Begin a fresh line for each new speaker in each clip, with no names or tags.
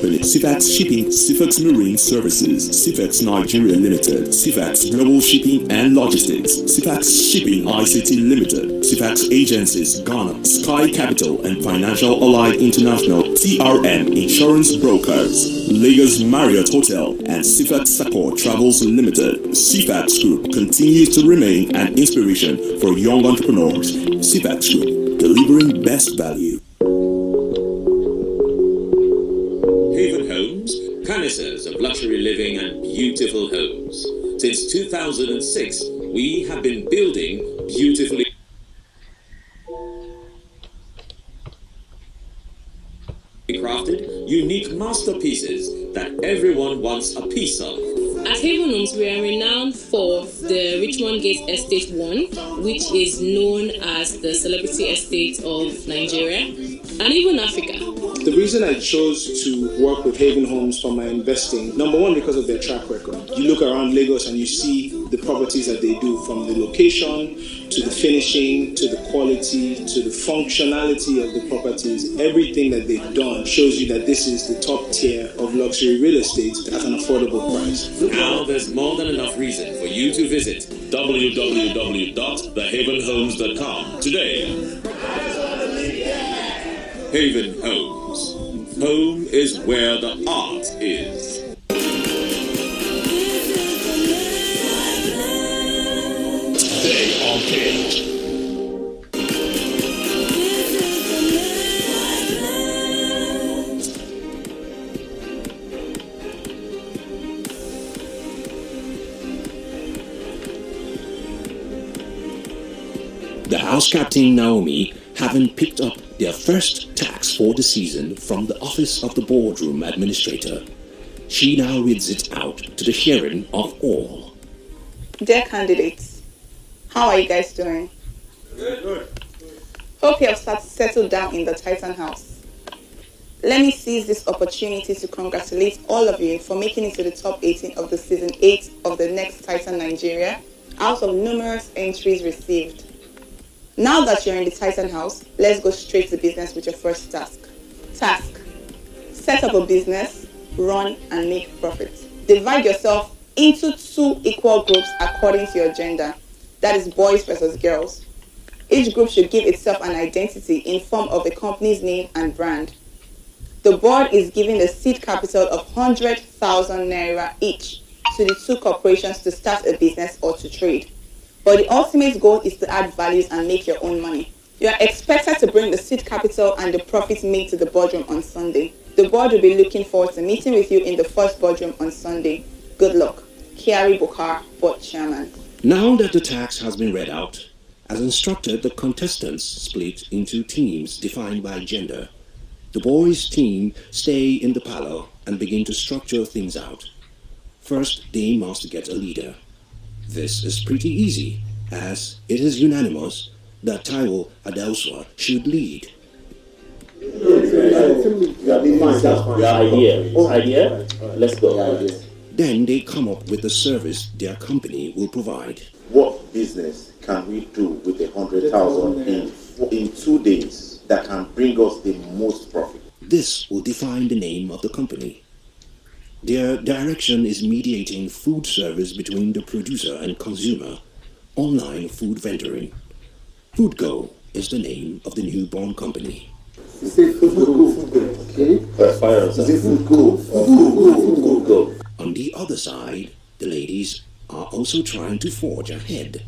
company, CFAX Shipping, CFAX Marine Services, CFAX Nigeria Limited, CFAX Global Shipping and Logistics, CFAX Shipping ICT Limited, CFAX Agencies Ghana, Sky Capital and Financial Allied International, TRM Insurance Brokers, Lagos Marriott Hotel, and CFAX Support Travels Limited. CFAX Group continues to remain an inspiration for young entrepreneurs. CFAX Group, delivering best value.
Haven Homes, connoisseurs of luxury living and beautiful homes. Since 2006, we have been building beautifully crafted, unique masterpieces that everyone wants a piece of.
At Haven Homes, we are renowned for the Richmond Gate Estate 1, which is known as the celebrity estate of Nigeria and even Africa.
The reason I chose to work with Haven Homes for my investing, number one, because of their track record. You look around Lagos and you see the properties that they do, from the location to the finishing to the quality to the functionality of the properties. Everything that they've done shows you that this is the top tier of luxury real estate at an affordable price.
Now there's more than enough reason for you to visit www.thehavenhomes.com today. Haven Homes. Home is where the art is. Stay Uncaged.
The house captain Naomi, having picked up their first tax for the season from the office of the boardroom administrator, she now reads it out to the hearing of all.
Dear candidates, how are you guys doing?
Good.
Hope you have settled down in the Titan house. Let me seize this opportunity to congratulate all of you for making it to the top 18 of the season 8 of the next Titan Nigeria out of numerous entries received. Now that you're in the Titan house, let's go straight to business with your first task. Set up a business, run and make profit. Divide yourself into 2 equal groups according to your gender. That is boys versus girls. Each group should give itself an identity in form of the company's name and brand. The board is giving a seed capital of 100,000 naira each to the 2 corporations to start a business or to trade. But the ultimate goal is to add values and make your own money. You are expected to bring the seed capital and the profits made to the boardroom on Sunday. The board will be looking forward to meeting with you in the first boardroom on Sunday. Good luck. Kiari Bokar, board chairman.
Now that the tax has been read out, as instructed, the contestants split into teams defined by gender. The boys' team stay in the parlor and begin to structure things out. First, they must get a leader. This is pretty easy, as it is unanimous that Taiwo Adelswa should lead.
Idea? Let's go.
Then they come up with the service their company will provide.
What business can we do with 100,000 in 2 days that can bring us the most profit?
This will define the name of the company. Their direction is mediating food service between the producer and consumer, online food vendoring. FoodGo is the name of the newborn company.
FoodGo.
On the other side, the ladies are also trying to forge ahead.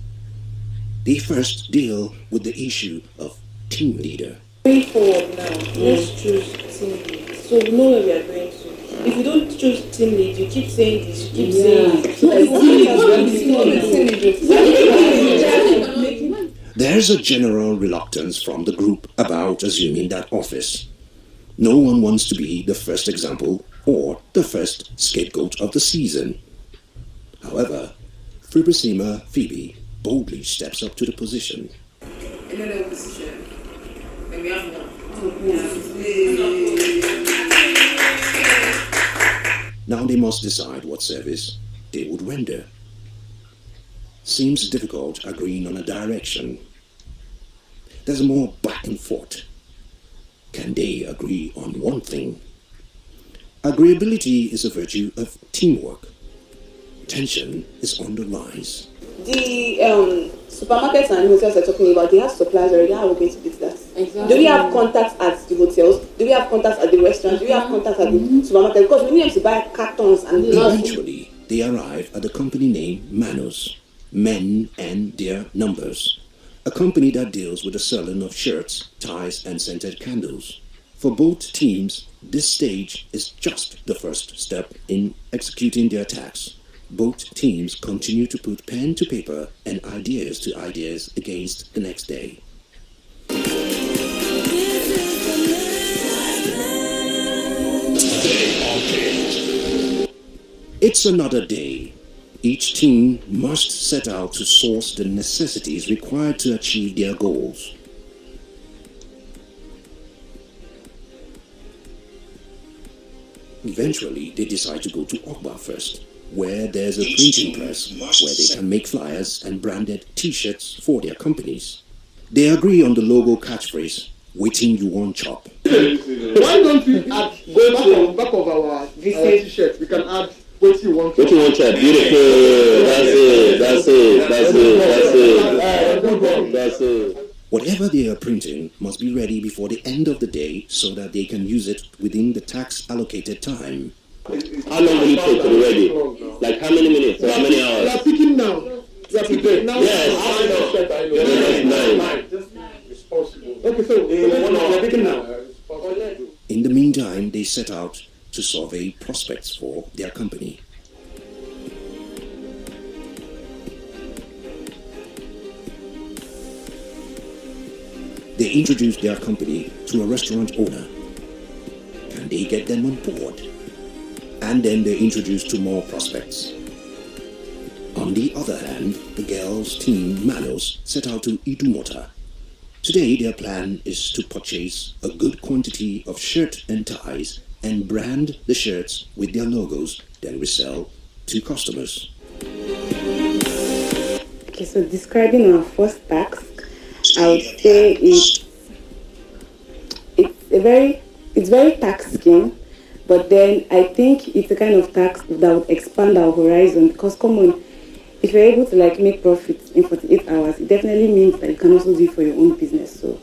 They first deal with the issue of team leader.
Going forward now, let's choose team lead. So we know where we are going to. If you don't choose team lead, you keep saying this, you keep saying this.
There's a general reluctance from the group about assuming that office. No one wants to be the first example or the first scapegoat of the season. However, Fribasima Phoebe boldly steps up to the position.
Another position. And we have one.
Now they must decide what service they would render. Seems difficult agreeing on a direction. There's more back and forth. Can they agree on one thing? Agreeability is a virtue of teamwork. Tension is on the rise.
The supermarkets and hotels are talking about, they have suppliers already. How are we going to beat that?
Exactly.
Do we have contacts at the hotels? Do we have contacts at the restaurants? Do we have contacts at the supermarket? Because we need to buy cartons and
Eventually, they arrive at a company named Manos, Men and Their Numbers, a company that deals with the selling of shirts, ties, and scented candles. For both teams, this stage is just the first step in executing their attacks. Both teams continue to put pen to paper and ideas to ideas against the next day. It's another day. Each team must set out to source the necessities required to achieve their goals. Eventually, they decide to go to Okba first, where there's a printing press where they can make flyers and branded t-shirts for their companies. They agree on the logo catchphrase, "Waiting you won't chop."
Why don't we add, go back of our t-shirt, we can add what you want.
What you want, chat? Beautiful. That's it.
Whatever they are printing must be ready before the end of the day so that they can use it within the tax allocated time.
How long will it take to be ready? Like how many minutes or how many hours?
We are picking now. We are picking now.
Yes.
Okay, so we are picking now.
In the meantime, they set out to survey prospects for their company. They introduce their company to a restaurant owner. Can they get them on board? And then they introduce to more prospects. On the other hand, the girls' team Manos set out to Idumota. Today their plan is to purchase a good quantity of shirt and ties and brand the shirts with their logos, then resell to customers.
Okay, so describing our first task, I would say it's very taxing, but then I think it's a kind of tax that would expand our horizon, because come on, if you're able to like make profits in 48 hours, it definitely means that you can also do it for your own business. So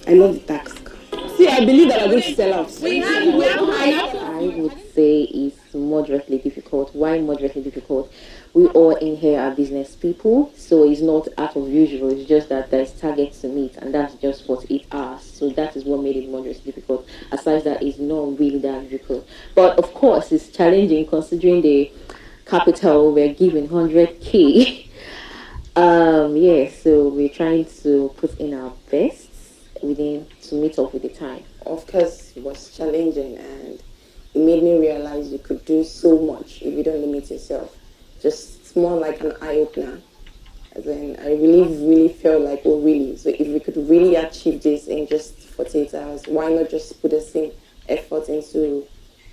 I love the task.
See, I believe that I'm going to sell out.
I would say it's moderately difficult. Why moderately difficult? We all in here are business people, so it's not out of usual. It's just that there's targets to meet, and that's just 48 hours. So that is what made it moderately difficult. Aside that, it's not really that difficult. But of course, it's challenging considering the capital we're given 100K. Yeah, so we're trying to put in our best to meet up with the time.
Of course, it was challenging, and it made me realize you could do so much if you don't limit yourself. Just it's more like an eye-opener. As in, I really felt like, oh really, so if we could really achieve this in just 48 hours, why not just put the same effort into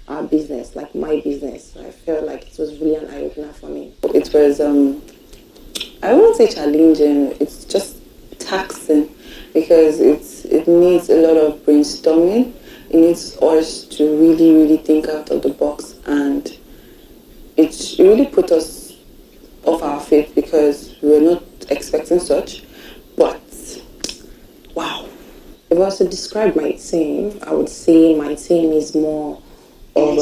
our business, like my business? So I felt like it was really an eye-opener for me. It was, I won't say challenging, it's just taxing, because it needs a lot of brainstorming. It needs us to really think out of the box, and it really put us off our feet because we were not expecting such. But wow, if I was to describe my team, I would say my team is more of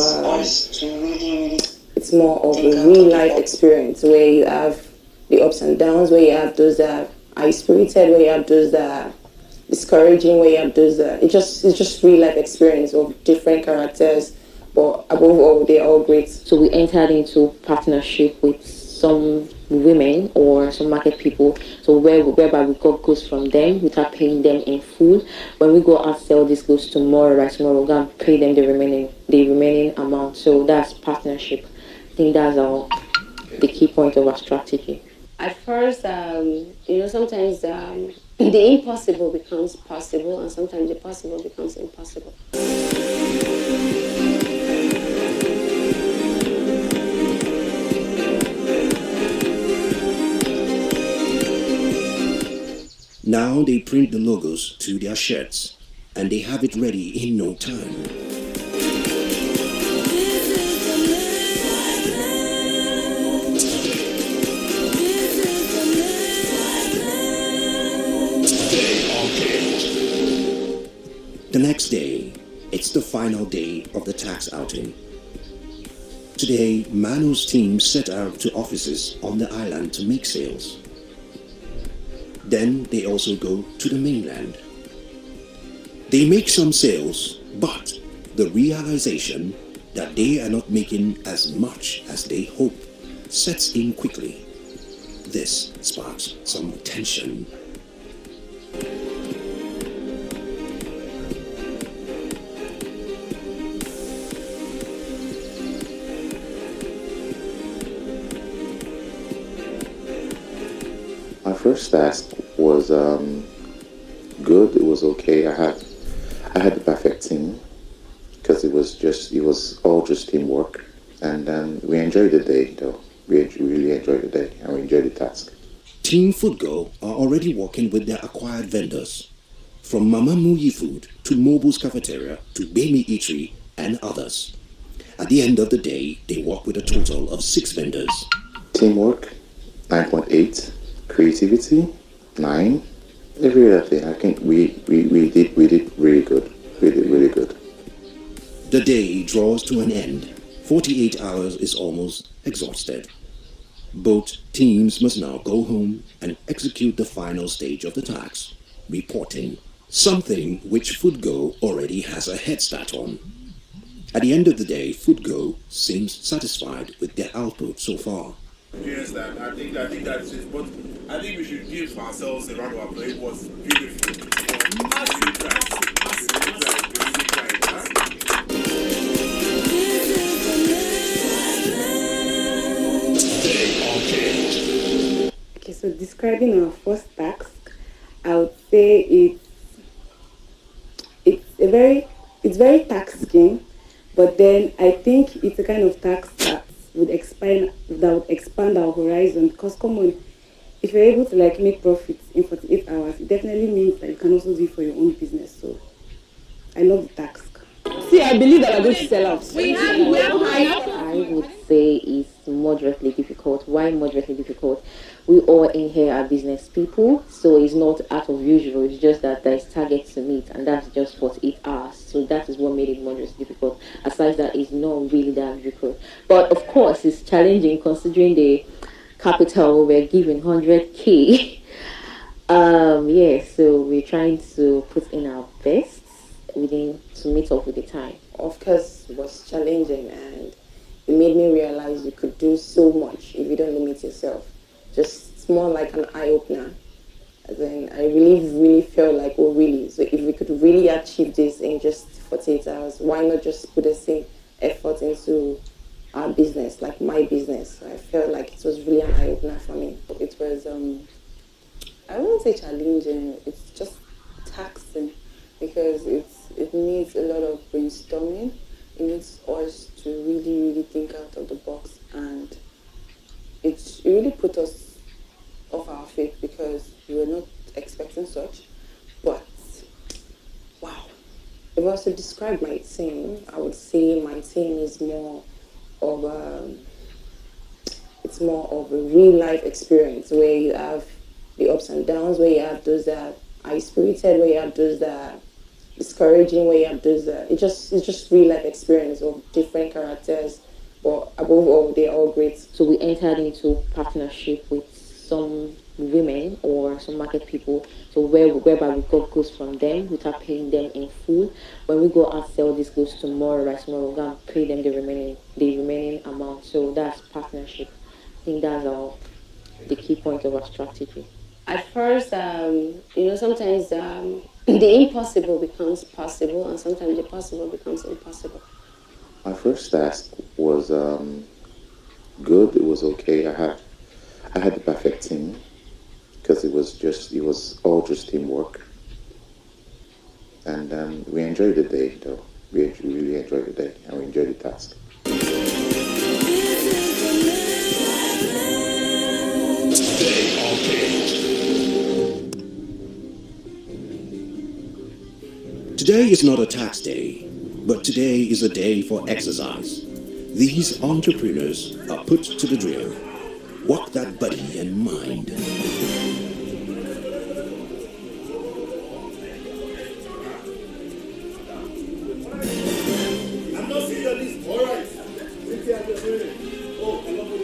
it's more of a real life experience, where you have the ups and downs, where you have those that are high-spirited, where you have those that are discouraging, where you have those that it's just real life experience of different characters, but above all, they're all great.
So we entered into partnership with some women or some market people, so whereby we got goods from them without paying them in full. When we go out sell these goods tomorrow, we're going to pay them the remaining amount. So that's partnership. I think that's the key point of our strategy.
At first, sometimes the impossible becomes possible, and sometimes the possible becomes impossible.
Now they print the logos to their shirts, and they have it ready in no time.
It's the final day of the tax outing. Today, Manu's team set out to offices on the island to make sales. Then they also go to the mainland. They make some sales, but the realization that they are not making as much as they hope sets in quickly. This sparks some tension.
My first task was good. It was okay. I had the perfect team because it was all just teamwork, and we enjoyed the day though. We really enjoyed the day and we enjoyed the task.
Team Foodgo are already working with their acquired vendors, from Mama Muyi Food to Mobile's Cafeteria to Bemi Eatery and others. At the end of the day, they work with a total of 6 vendors.
Teamwork, 9.8. Creativity, 9. Every other thing, I think we did really good. We did really good.
The day draws to an end. 48 hours is almost exhausted. Both teams must now go home and execute the final stage of the task, reporting, something which Foodgo already has a head start on. At the end of the day, Foodgo seems satisfied with their output so far.
Yes, that I think that's it. But I think we should give ourselves a round of applause. It was beautiful.
Okay, so describing our first task, I would say it's very taxing, but then I think it's a kind of task that would expand our horizon, because come on, if you're able to make profits in 48 hours, it definitely means that you can also do it for your own business. So I love the task.
See, I believe that I'm going to sell out. I would say it's moderately difficult. Why moderately difficult? We all in here are business people, so it's not out of usual. It's just that there's targets to meet, and that's just 48 hours. So that is what made it moderately difficult. Aside that, it's not really that difficult. But of course, it's challenging considering the capital we're given, 100K. So we're trying to put in our best to meet up with the time.
Of course, it was challenging, and it made me realize you could do so much if you don't limit yourself. It's more like an eye-opener. Then I really felt like, oh really, so if we could really achieve this in just 48 hours, why not just put the same effort into our business, like my business? So I felt like it was really an eye-opener for me.
It was, I wouldn't say challenging, it's just taxing, because it needs a lot of brainstorming. It needs us to really think out of the box, and it really put us off our feet because we were not expecting such. But wow, if I was to describe my team, I would say my team is more of a real life experience, where you have the ups and downs, where you have those that are high-spirited, where you have those that are discouraging, where you have those that it's just real life experience of different characters, but above all, they're all great.
So we entered into partnership with some women or some market people, so whereby we got goods from them without paying them in full. When we go and sell these goods tomorrow, we're going to pay them the remaining amount. So that's partnership. I think that's the key point of our strategy.
At first, sometimes the impossible becomes possible, and sometimes the possible becomes impossible.
My first task was good. It was okay. I had the perfect team because it was all just teamwork, and we enjoyed the day though. We really enjoyed the day and we enjoyed the task.
Today is not a tax day, but today is a day for exercise. These entrepreneurs are put to the drill. Work that body and mind.
All right. Oh, I love it.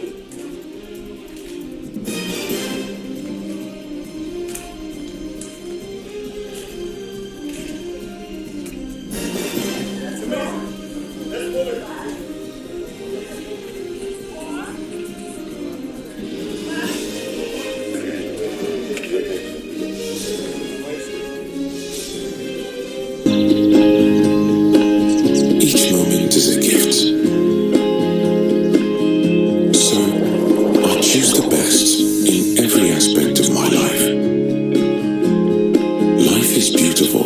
That's amazing. Let's move it.
Each moment is a gift. So, I choose the best in every aspect of my life. Life is beautiful.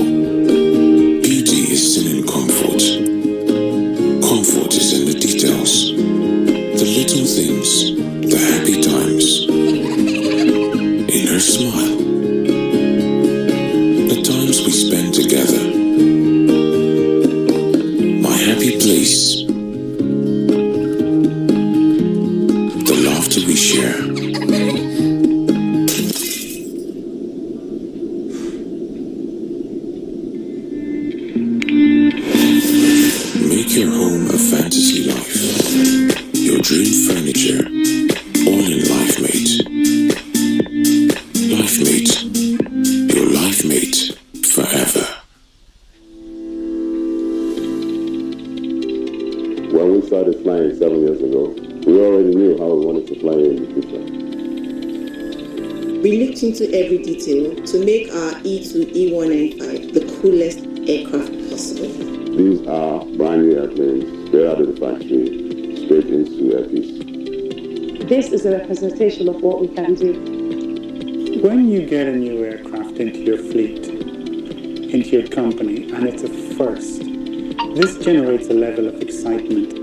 Beauty is seen in comfort. Comfort is in the details. The little things, the happy times. In her smile. The times we spend together. Happy place. The laughter we share. Make your home a fantasy life. Your dream furniture. All in LifeMate. LifeMate. Your LifeMate forever.
When we started flying 7 years ago, we already knew how we wanted to fly in the future.
We looked into every detail to make our E2 E195 the coolest aircraft possible.
These are brand new airplanes, straight out of the factory, straight into Air Peace.
This is a representation of what we can do.
When you get a new aircraft into your fleet, into your company, and it's a first, this generates a level of excitement.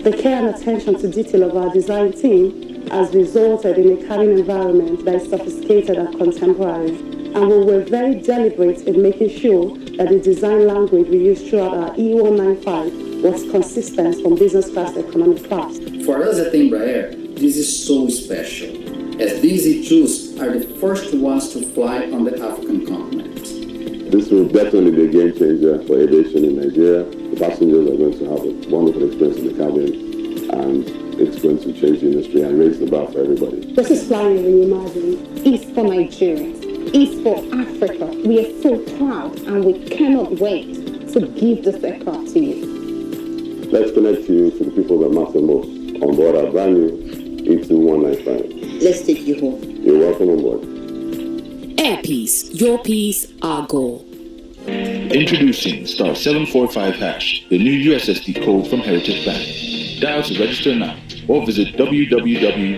The care and attention to detail of our design team has resulted in a cabin environment that is sophisticated and contemporary, and we were very deliberate in making sure that the design language we used throughout our E195 was consistent from business class to economic class.
For us at Embraer, this is so special, as these E2s are the first ones to fly on the African continent.
This will definitely be a game changer for aviation in Nigeria. The passengers are going to have a wonderful experience in the cabin, and it's going to change the industry and raise the bar for everybody.
This is flying reimagined.
It's for Nigeria. It's for Africa. We are so proud and we cannot wait to give this aircraft to you.
Let's connect you to the people that matter most on board our brand new E2195.
Let's take you home.
You're welcome on board.
Air Peace, your peace, our goal.
Introducing star 745 hash, the new USSD code from Heritage Bank. Dial to register now or visit www.hbng.com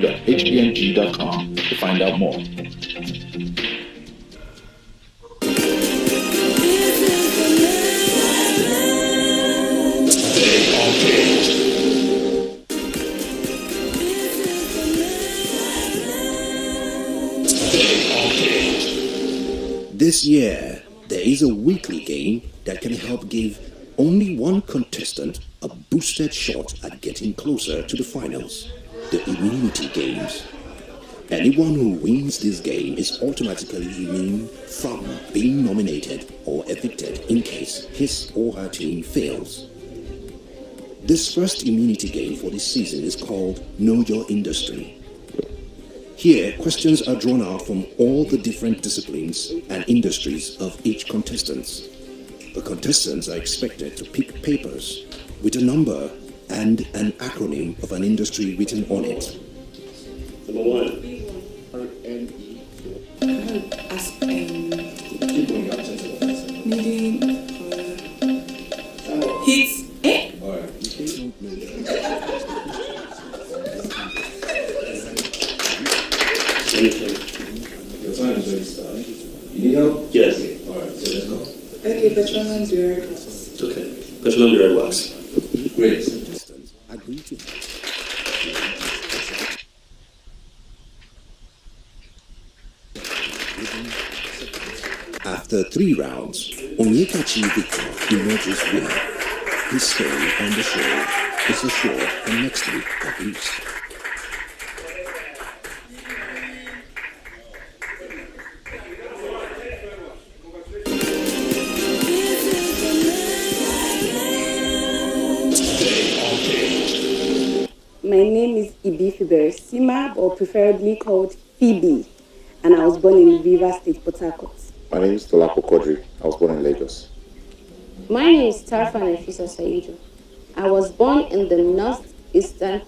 to find out more.
This year, there is a weekly game that can help give only one contestant a boosted shot at getting closer to the finals, the immunity games. Anyone who wins this game is automatically immune from being nominated or evicted in case his or her team fails. This first immunity game for this season is called Know Your Industry. Here, questions are drawn out from all the different disciplines and industries of each contestant. The contestants are expected to pick papers with a number and an acronym of an industry written on it.
Number one.
Hits.
Your time is ready to start. You need help? Yes. Alright, so let's go.
Okay, petroleum derived wax.
It's okay. Petroleum derived wax. Great.
Agree to After 3 rounds, Onyekachi Victor emerges winner. His stay on the show is assured for next week at least.
Phoebe Simab, or preferably called Phoebe, and I was born in Rivers State, Port Harcourt.
My name is Tolapo Kodri. I was born in Lagos.
My name is Tarfa Nefisa Saidu. I was born in the northeastern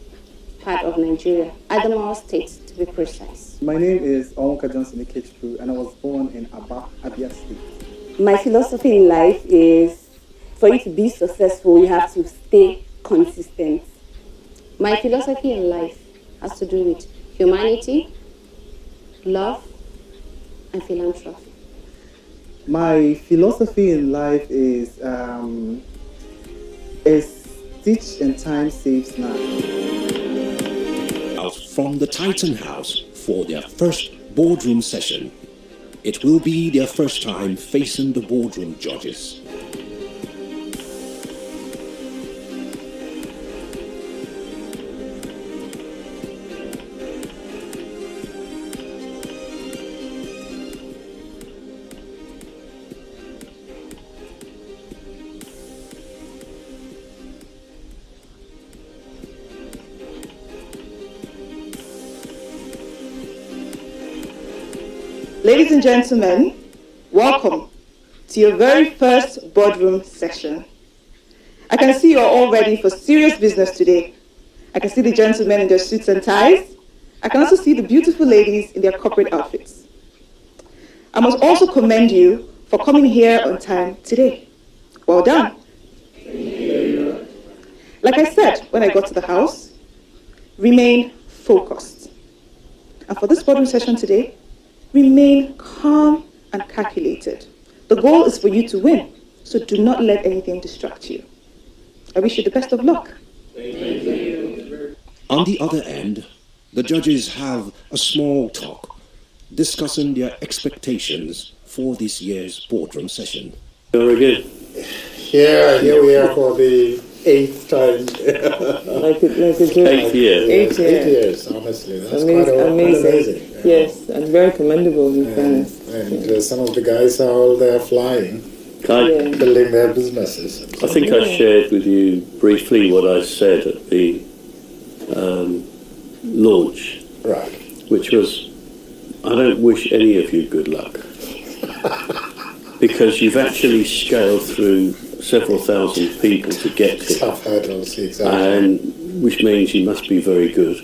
part of Nigeria, Adamawa State to be precise.
My name is Onka Johnson Ikechukwu, and I was born in Aba, Abia State.
My philosophy in life is, for you to be successful, you have to stay consistent.
My philosophy in life has to do with humanity, love, and philanthropy.
My philosophy in life is stitch and time saves none.
Out from the Titan House for their first boardroom session. It will be their first time facing the boardroom judges.
Ladies and gentlemen, welcome to your very first boardroom session. I can see you're all ready for serious business today. I can see the gentlemen in their suits and ties. I can also see the beautiful ladies in their corporate outfits. I must also commend you for coming here on time today. Well done. Like I said when I got to the house, remain focused. And for this boardroom session today, remain calm and calculated. The goal is for you to win, so do not let anything distract you. I wish you the best of luck.
Thank you. On the other end, the judges have a small talk, discussing their expectations for this year's boardroom session.
Very good.
Here we are for the 8th time.
like a joke. 8 years.
8 years, honestly. That's quite amazing.
Yes, and very commendable in fairness.
And some of the guys are all there flying, building their businesses.
I think I shared with you briefly what I said at the launch.
Right.
Which was, I don't wish any of you good luck. Because you've actually scaled through several thousand people to get here.
Tough hurdles, exactly.
And which means you must be very good.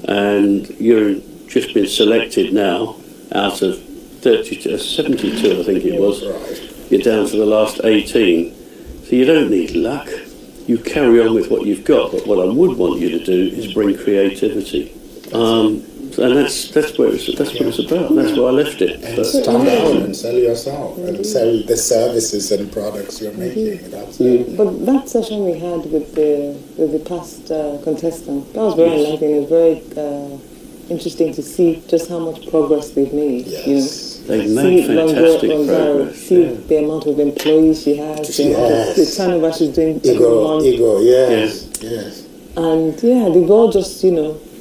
And you're just been selected now out of 72, I think it was.
Right.
You're down to the last 18. So you don't need luck. You carry on with what you've got. But what I would want you to do is bring creativity. And that's what it's about. That's why I left it.
And stand out and sell yourself and sell the services and products you're making. That's it.
But that session we had with the past contestant, that was very enlightening. It was very interesting to see just how much progress they've made.
Yes.
You know,
they've made fantastic progress.
See the amount of employees she has, the turnover she's doing.
Ego, yes.
And they've all just,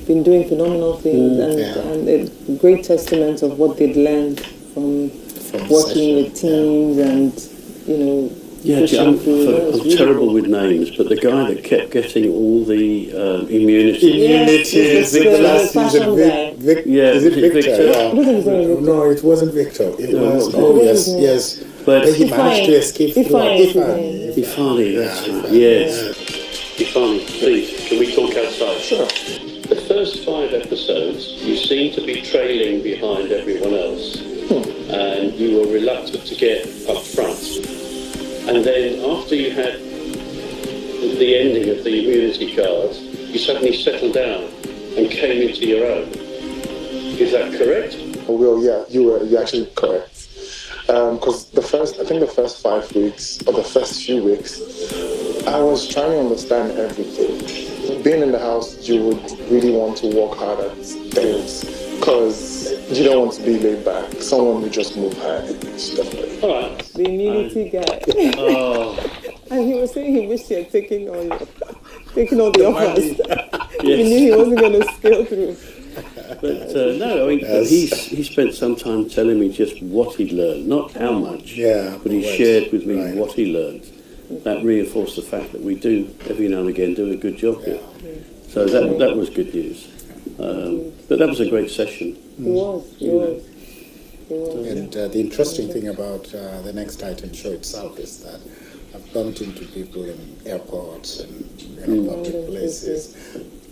been doing phenomenal things and a great testament of what they'd learned from working with teams and,
I'm terrible with names, but the guy that kept getting all the immunity.
Is it Victor? No, it wasn't Victor. It was, yes.
But
he managed to escape through
Ifani, that's right. Yes. Ifani, please, can we talk outside?
Sure.
The first 5 episodes, you seem to be trailing behind everyone else, and you were reluctant to get up front. And then after you had the ending of the immunity cards, you suddenly settled down and came into your own. Is that correct?
Well, yeah, you're actually correct. Because the first 5 weeks, or the first few weeks, I was trying to understand everything. Being in the house, you would really want to work hard at things because you don't want to be laid back. Someone would just move high and stuff like that.
All right.
The immunity guy. And he was saying he wished he had taken all the offers. He knew he wasn't going to scale through.
But no, I mean, he spent some time telling me just what he'd learned, not how much, but he shared with me what he learned. that reinforced the fact that we do, every now and again, do a good job here. So that was good news. But that was a great session.
It was.
And the interesting thing about the Next Titan show itself is that I've bumped into people in airports and public places,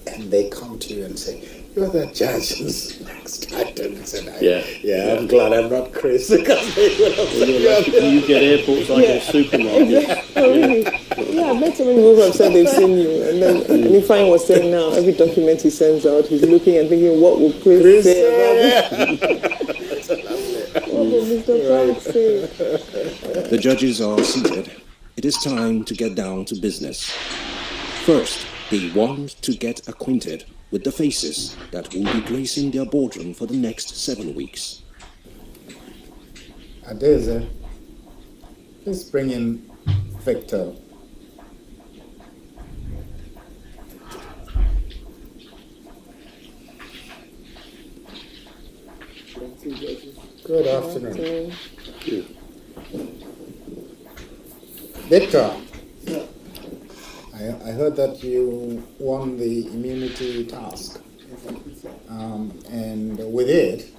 and they come to you and say, "You're the judges Next Titans," and I'm glad I'm not Chris, because they would have said,
you get airports like a supermarket.
Oh, really? Yeah, I met so many people who have said they've seen you, and then Nifine was saying now every document he sends out, he's looking and thinking, what will Chris say about what will Mr. Clark say?
The judges are seated. It is time to get down to business. First, they want to get acquainted with the faces that will be gracing their boardroom for the next 7 weeks.
Adeze, please bring in Victor. Good afternoon. Victor, I heard that you won the immunity task, and with it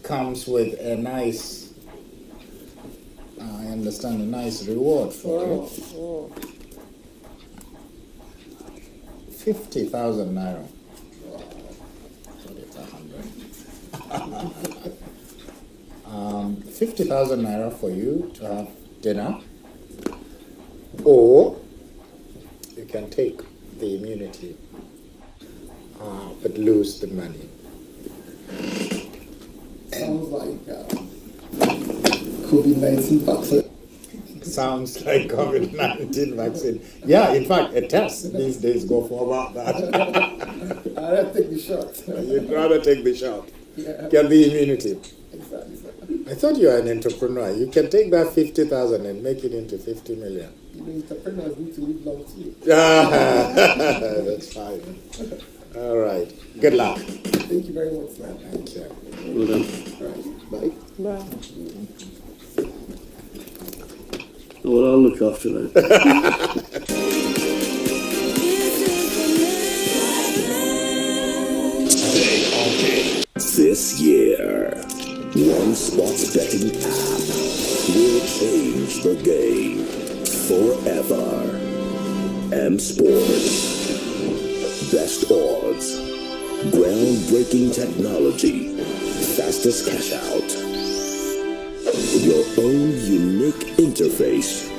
comes with a nice, I understand, a nice reward for you. 50,000 naira. 50,000 naira for you to have dinner, or you can take the immunity but lose the money.
Sounds like COVID-19 vaccine.
Sounds like COVID-19 vaccine. Yeah, in fact, a test these days go for about that.
I'd rather take the shot.
You'd rather take the shot.
Yeah.
Get the immunity.
Exactly.
I thought you were an entrepreneur. You can take that 50,000 and make it into 50 million.
The entrepreneurs need to live long too.
That's fine. All right. Good luck.
Thank you very much, man.
Thank you.
Well done.
All right. Bye.
Bye.
Well, I'll look after that.
This year, one sports betting app will change the game forever. M Sports. Best odds, groundbreaking technology, fastest cash out, your own unique interface.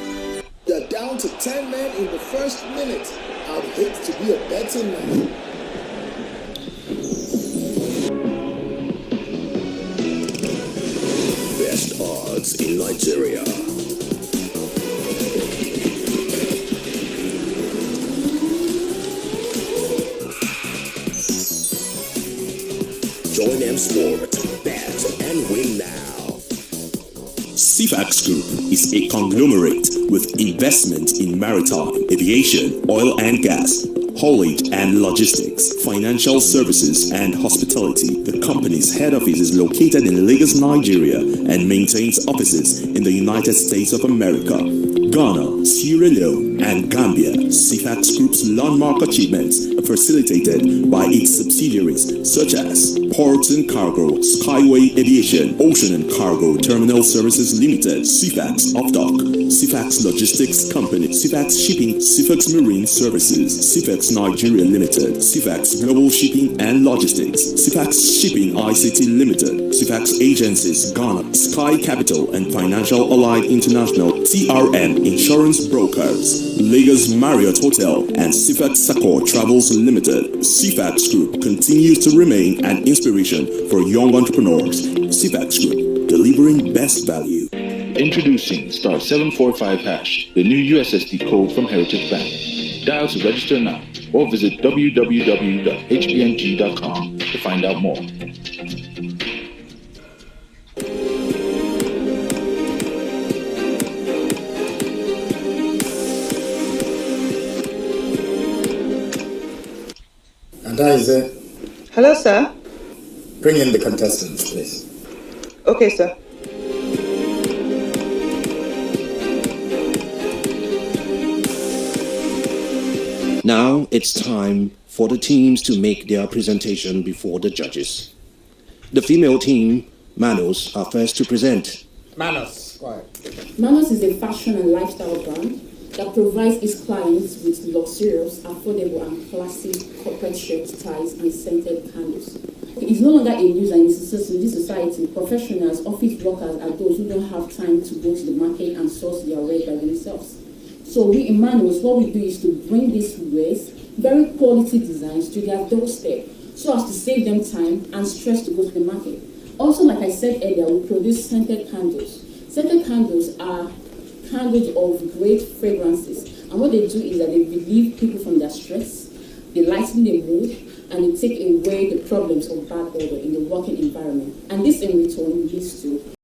They're down to 10 men in the first minute. I'd hate to be a betting man.
Best odds in Nigeria. Join M Sport, bet and win now. CFAX Group is a conglomerate with investment in maritime, aviation, oil and gas, haulage and logistics, financial services and hospitality. The company's head office is located in Lagos, Nigeria, and maintains offices in the United States of America, Ghana, Sierra Leone, and Gambia. CFAX Group's landmark achievements are facilitated by its subsidiaries such as Ports and Cargo, Skyway Aviation, Ocean and Cargo Terminal Services Limited, CFAX Off-Dock, CFAX Logistics Company, CFAX Shipping, CFAX Marine Services, CFAX Nigeria Limited, CFAX Global Shipping and Logistics, CFAX Shipping ICT Limited, CFAX Agencies Ghana, Sky Capital and Financial Allied International, TRM Insurance Brokers, Lagos Marriott Hotel, and CFAX Sacor Travels Limited. CFAX Group continues to remain an inspiration for young entrepreneurs. CFAX Group, delivering best value.
Introducing star 745 hash, the new USSD code from Heritage Bank. Dial to register now or visit www.hbng.com to find out more.
And that is it.
Hello, sir.
Bring in the contestants, please.
Okay, sir.
Now it's time for the teams to make their presentation before the judges. The female team, Manos, are first to present.
Manos, quiet.
Manos is a fashion and lifestyle brand that provides its clients with luxurious, affordable, and classy corporate shirts, ties, and scented candles. It's no longer a news and in this society. Professionals, office workers are those who don't have time to go to the market and source their wear by themselves. So we in Manos, what we do is to bring these wares, very quality designs, to their doorstep, so as to save them time and stress to go to the market. Also, like I said earlier, we produce scented candles. Scented candles are candles of great fragrances, and what they do is that they relieve people from their stress, they lighten their mood, and they take away the problems of bad odor in the working environment. And this in return leads to